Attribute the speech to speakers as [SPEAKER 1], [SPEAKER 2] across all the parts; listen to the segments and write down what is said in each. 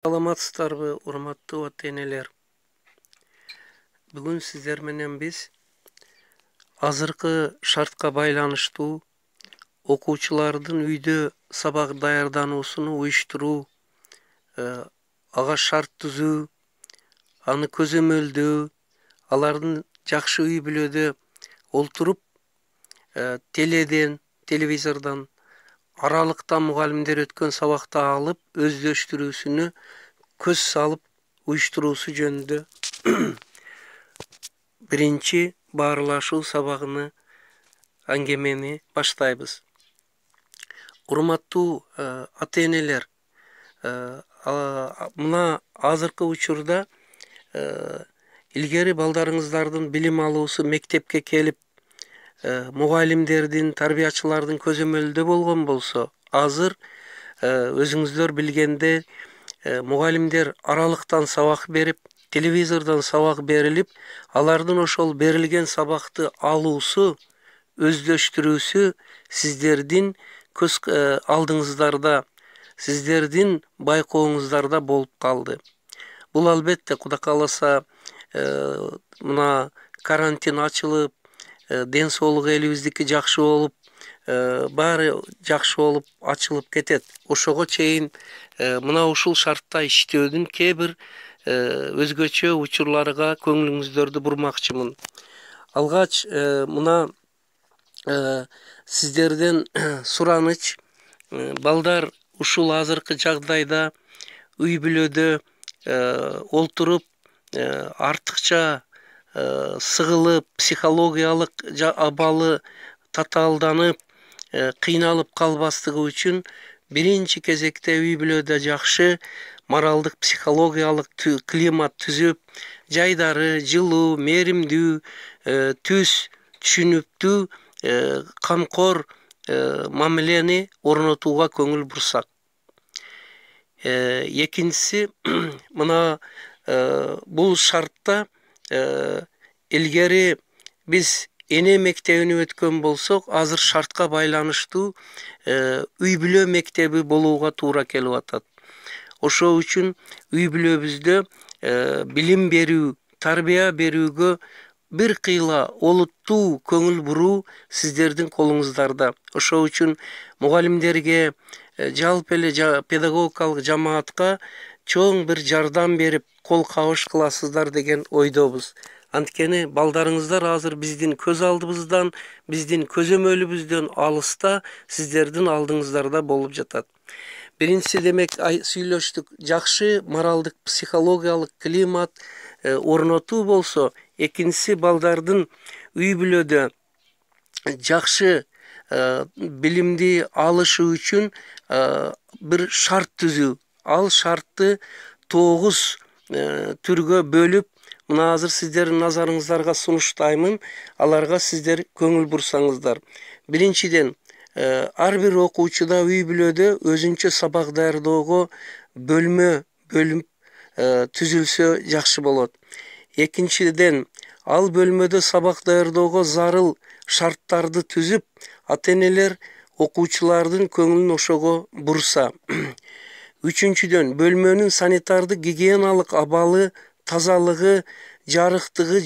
[SPEAKER 1] Саламатсыздарбы, урматтуу ата-энелер. Бүгүн сиздер менен биз азыркы шартка байланыштуу окуучулардын үйдө сабак даярдануусуну уюштуруу, ага шарт түзүү, аны көзөмөлдөө, алардын жакшы үй бүлөдө олтуруп телевизордон аралыкта мугалимдер өткөн сабакты алып өздөштүрүүсүнө көз салып уюштуруусу жөнүндө биринчи баарлашуу сабагыны аңгемени баштайбыз. Урматтуу ата-энелер, мына азыркы учурда илгери балдарыңыздардын билим алуусу мектепке келип мугалимдердин, тарбиячылардын көзөмөлүндө болгон болсо, азыр өзүңүздөр билгендей мугалимдер аралыктан сабак берип, телевизордон сабак берилип, алардын ошол берилген сабакты алуусу, өздөштүрүүсү сиздердин көз алдыңыздарда, сиздердин байкооңуздарда болуп калды. Бул албетте Кудай кааласа мына карантин ачылып, ден соолук элибиздики жакшы болуп, баары жакшы болуп ачылып кетет. Ошого чейин мына ушул шартта иштөөдүн кээ бир өзгөчө учурларга көңүлүңүздөрдү бурмакчымын. Алгач мына сиздерден сураныч, балдар ушул азыркы жагдайда үй бүлөдө олтуруп артыкча сыгылып, психологиялык абалы татаалданып, кыйналып калбастыгы үчүн биринчи кезекте үй бүлөдө жакшы моралдык, психологиялык климат түзүп, жайдары жылуу, мээримдүү, түз түшүнүктүү, камкор мамилени орнотууга көңүл бурсак. Экинчиси, мына бул шартта илгери биз эне мектебине өткөн болсок, азыр шартка байланыштуу үй бүлө мектеби болууга туура келип атат. Ошол үчүн үй бүлөбүздө билим берүү, тарбия берүүгө бир кыйла олуттуу көңүл буруу сиздердин колуңуздарда. Ошол үчүн мугалимдерге, жалпы эле педагогикалык жамаатка чоң бир жардам берип, кол кабыш кыласыздар деген ойдобуз. Анткени балдарыңыздар азыр биздин көз алдыбыздан, биздин көзөмөлүбүздөн алыста, сиздердин алдыңыздарда болуп жатат. Биринчиси, демек, сүйлөштүк, жакшы моралдык, психологиялык климат орнотуу болсо, экинчиси балдардын үй бүлөдө жакшы билимди алышы үчүн бир шарт түзүү. Ал шартты 9 түргө бөлүп, мына азыр сиздердин назарыңыздарга сунуштаймын, аларга сиздер көңүл бурсаңыздар. Биринчиден, ар бир окуучуда үй бүлөдө өзүнчө сабак даярдоого бөлмө түзүлсө жакшы болот. Экинчиден, ал бөлмөдө сабак даярдоого зарыл шарттарды түзүп, ата-энелер окуучулардын көңүлүн ошого бурса. Үчүнчүдөн, бөлмөнүн санитардык гигиеналык абалы, тазалыгы, жарыктыгы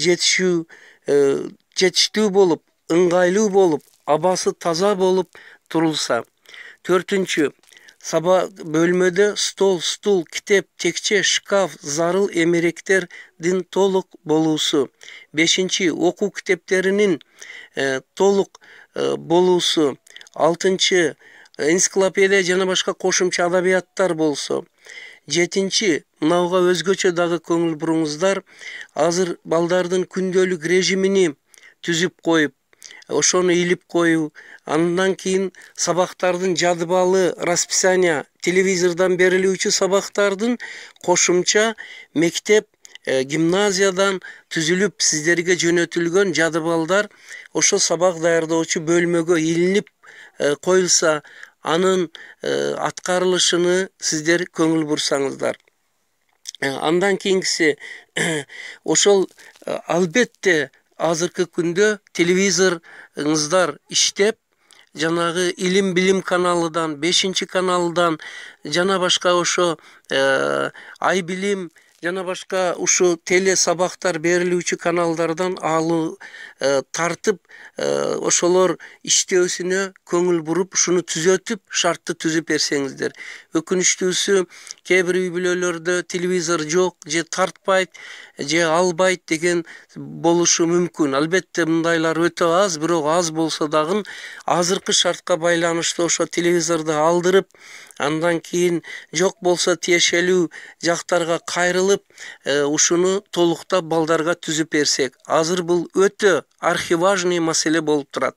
[SPEAKER 1] жетиштүү болуп, ыңгайлуу болуп, абасы таза болуп турулса. Төртүнчү, бөлмөдө стол, стул, китеп, текче, шкаф, зарыл эмеректердин толук болуусу. Бешинчи, окуу китептеринин толук болуусу. Алтынчы, энциклопедия жана башка кошумча адабияттар болсо. Жетинчи, мынауга өзгөчө дагы көңүл буруңуздар. Азыр балдардын күндөлүк режимини түзүп коюп, ошону илип коюу, андан кийин сабактардын жадыбалы, расписание, телевизордон берилүүчү сабактардын кошумча мектеп, гимназиядан түзүлүп сиздерге жөнөтүлгөн жадыбалдар ошо сабак даярдоочу бөлмөгө илинип коюлса, анын аткарылышыны сиздер көңүл бурсаңыздар. Андан кийинкиси, ошол албетте азыркы күндө телевизорыңыздар иштеп, жанагы илим билим каналыдан, 5 каналдан жана башка ошо ай билим жана башка ушу теле сабактар берилүүчү каналдардан алуу тартып ошолор иштөөсүнө көңүл буруп ушуну түзөтүп шартты түзүп берсеңиздер. Өкүнүчтүүсү кээ бир үй бүлөлөрдө телевизор жок же тартпайт же албайт деген болушу мүмкүн. Албетте мындайлар өтө аз, бирок аз болсо дагы азыркы шартка байланыштуу ошо телевизорду алдырып, андан кийин жок болсо тиешелүү жактарга кайрылып, ушуну толуктап балдарга түзүп берсек. Азыр бул өтө архиважный маселе болуп турат.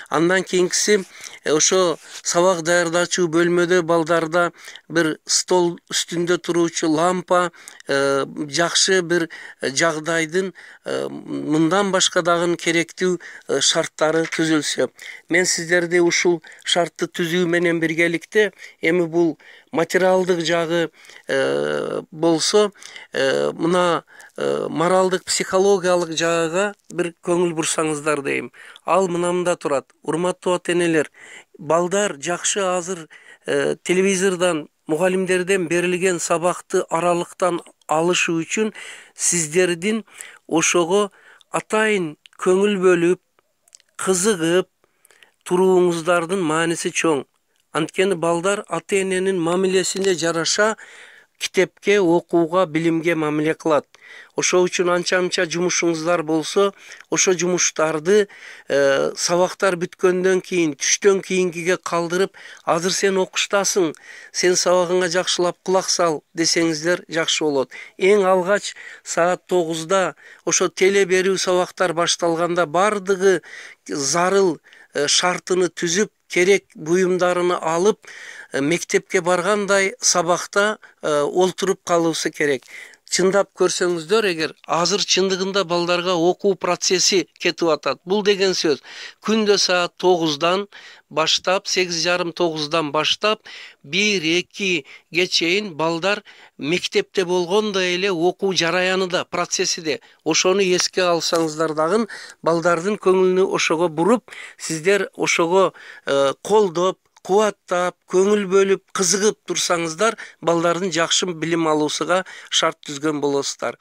[SPEAKER 1] Андан кийинкиси ошо сабак даярдачу бөлмөдө балдарда бир стол үстүндө туруучу лампа, жакшы бир жагдайдын мындан башка дагы керектүү шарттары түзүлсө. Мен сиздерди ушул шартты түзүү менен биргеликте эми бул материалдык жагы болсо, мына моралдык психологиялык жагыга бир көңүл бурсаңыздар дейм. Ал мынамда турат. Урматтуу ата-энелер, балдар жакшы азыр телевизордон, мугалимдерден берилген сабакты аралыктан алышы үчүн сиздердин ошого атайын көңүл бөлүп, кызыгып турууңуздардын мааниси чоң. Анткени балдар ата-эненин мамилесине жараша китепке, окууга, билимге мамиле кылат. Ошол үчүн анча-мынча жумушуңуздар болсо, ошо жумуштарды сабактар бүткөндөн кийин, түштөн кийинкиге калдырып, азыр сен окуштасың, сен сабагыңа жакшылап кулак сал десеңиздер жакшы болот. Эң алгач саат 9-да ошо теле берүү сабактар башталганда бардыгы зарыл шартыны түзүп, керек буюмдарыны алып, мектепке баргандай сабакта олтуруп калуусу керек. Чындап көрсөңүздөр, эгер азыр чындыгында балдарга окуу процесси кетип атат. Бул деген сөз күндө саат 9-дан баштап, 8:30-9-дан баштап 1-2 чейин балдар мектепте болгондой эле окуу жараяныда, процессиде. Ошону эске алсаңыздар дагы балдардын көңүлүнү ошого буруп, сиздер ошого колдоп, кубаттап, көңүл бөлүп, кызыгып турсаңыздар, балдардын жакшы билим алуусуга шарт түзгөн болосуздар.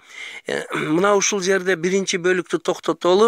[SPEAKER 1] Мына ушул жерде биринчи бөлүктү токтотолу.